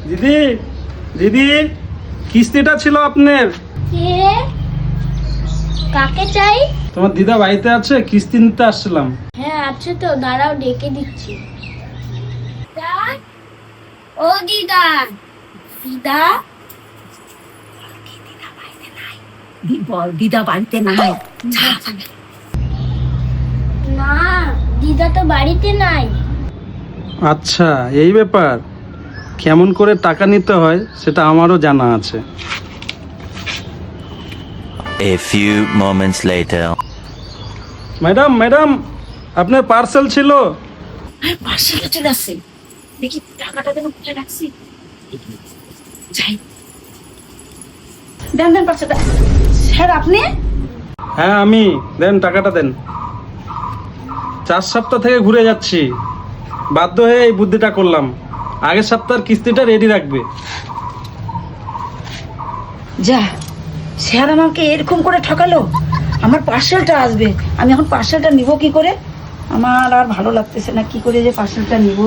দিদি দিদি কিস্তিটা ছিল আপনার। কে? কাকে চাই? তোমার দিদা বাড়িতে আছে, কিস্তি নিতে আসছিলাম। হ্যাঁ আছে তো, দাঁড়াও ডেকে দিচ্ছি। ও দিদা, দিদা বল দিদা বাড়িতে নাই। না, দিদা তো বাড়িতে নাই। আচ্ছা, এই ব্যাপার। কেমন করে টাকা নিতে হয় সেটা আমারও জানা আছে। A few moments later. Madam madam, আপনার পার্সেল ছিল। পার্সেলটা চলে আসছে, দেখি টাকাটা যেন কোথায় রাখছি। যাই, দেন দেন পার্সেলটা। স্যার আপনি? হ্যাঁ আমি। দেন টাকাটা দেন। 4 সপ্তাহ থেকে ঘুরে যাচ্ছি, বাধ্য হয়ে এই বুদ্ধিটা করলাম। আগের সপ্তাহের কিস্তিটা রেডি রাখবে। যা, স্যার আমাকে এরকম করে ঠকালো। আমার পার্সেলটা আসবে, আমি এখন পার্সেলটা নিব কি করে? আমার আর ভালো লাগতেছে না, কি করে যে পার্সেলটা নিব।